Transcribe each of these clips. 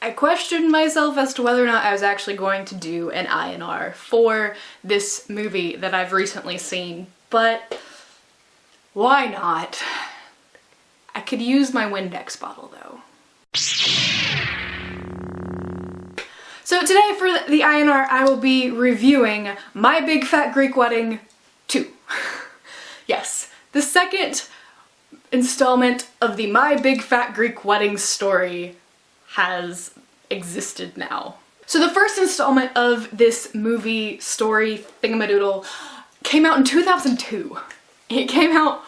I questioned myself as to whether or not I was actually going to do an iNR for this movie that I've recently seen, but why not? I could use my Windex bottle though. So today for the iNR, I will be reviewing My Big Fat Greek Wedding 2. Yes, the second installment of the My Big Fat Greek Wedding story has existed now. So the first installment of this movie story thingamadoodle came out in 2002. It came out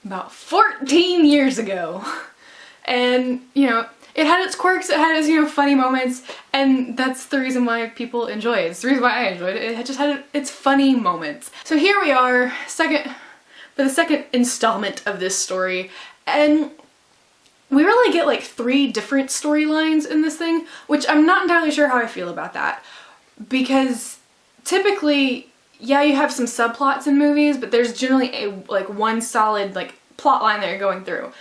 about 14 years ago. And, you know, it had its quirks, it had its, you know, funny moments, and that's the reason why people enjoy it. It's the reason why I enjoyed it. It just had its funny moments. So here we are, for the second installment of this story, and we really get like 3 different storylines in this thing, which I'm not entirely sure how I feel about that. Because typically, yeah, you have some subplots in movies, but there's generally one solid plot line that you're going through.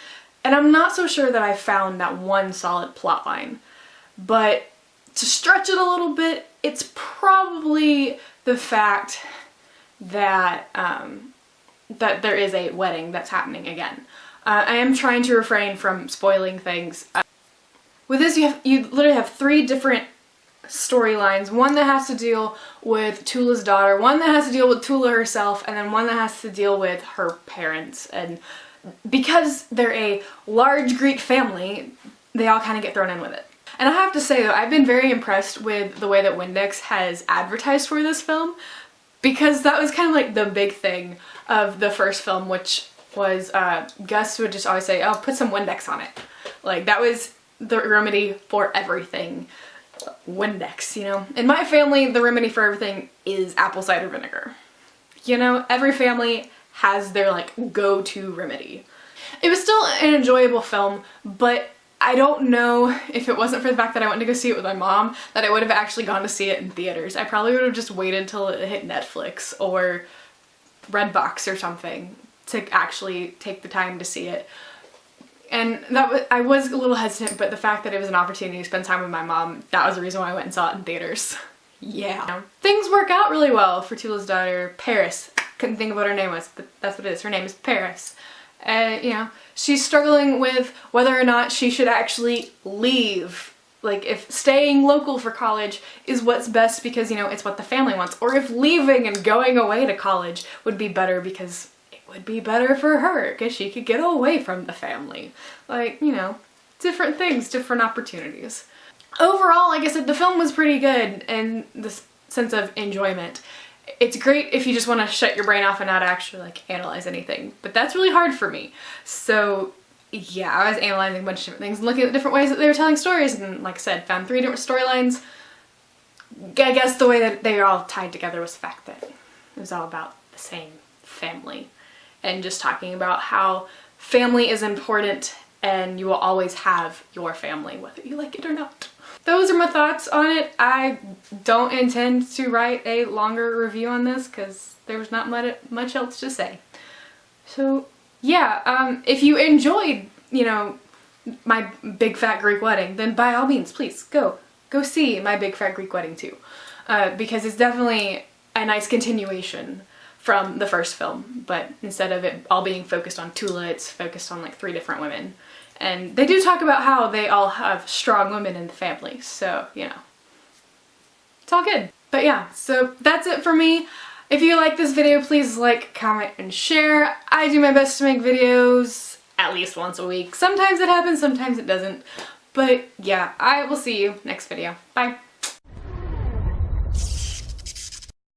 And I'm not so sure that I found that one solid plot line. But to stretch it a little bit, it's probably the fact that that there is a wedding that's happening again. I am trying to refrain from spoiling things. With this, you literally have 3 different storylines. One that has to deal with Tula's daughter, one that has to deal with Tula herself, and then one that has to deal with her parents. And because they're a large Greek family, they all kind of get thrown in with it. And I have to say though, I've been very impressed with the way that Windex has advertised for this film, because that was kind of like the big thing of the first film, which was Gus would just always say, oh, put some Windex on it. Like, that was the remedy for everything. Windex, you know? In my family, the remedy for everything is apple cider vinegar. You know, every family has their go-to remedy. It was still an enjoyable film, but I don't know if it wasn't for the fact that I went to go see it with my mom that I would have actually gone to see it in theaters. I probably would have just waited till it hit Netflix or Redbox or something to actually take the time to see it. And I was a little hesitant, but the fact that it was an opportunity to spend time with my mom, that was the reason why I went and saw it in theaters. Yeah. Things work out really well for Tula's daughter, Paris. Couldn't think of what her name was, but that's what it is. Her name is Paris. You know, she's struggling with whether or not she should actually leave. Like, if staying local for college is what's best because, you know, it's what the family wants. Or if leaving and going away to college would be better because it would be better for her because she could get away from the family. Like, you know, different things, different opportunities. Overall, like I said, the film was pretty good in the sense of enjoyment. It's great if you just want to shut your brain off and not actually analyze anything, but that's really hard for me. So yeah, I was analyzing a bunch of different things and looking at the different ways that they were telling stories, and like I said, found 3 different storylines. I guess the way that they were all tied together was the fact that it was all about the same family and just talking about how family is important and you will always have your family whether you like it or not. Those are my thoughts on it. I don't intend to write a longer review on this because there was not much else to say. So yeah, if you enjoyed, you know, My Big Fat Greek Wedding, then by all means, please go see My Big Fat Greek Wedding 2. Because it's definitely a nice continuation from the first film, but instead of it all being focused on Tula, it's focused on 3 different women. And they do talk about how they all have strong women in the family, so, you know, it's all good. But yeah, so that's it for me. If you like this video, please like, comment, and share. I do my best to make videos at least once a week. Sometimes it happens, sometimes it doesn't. But yeah, I will see you next video. Bye!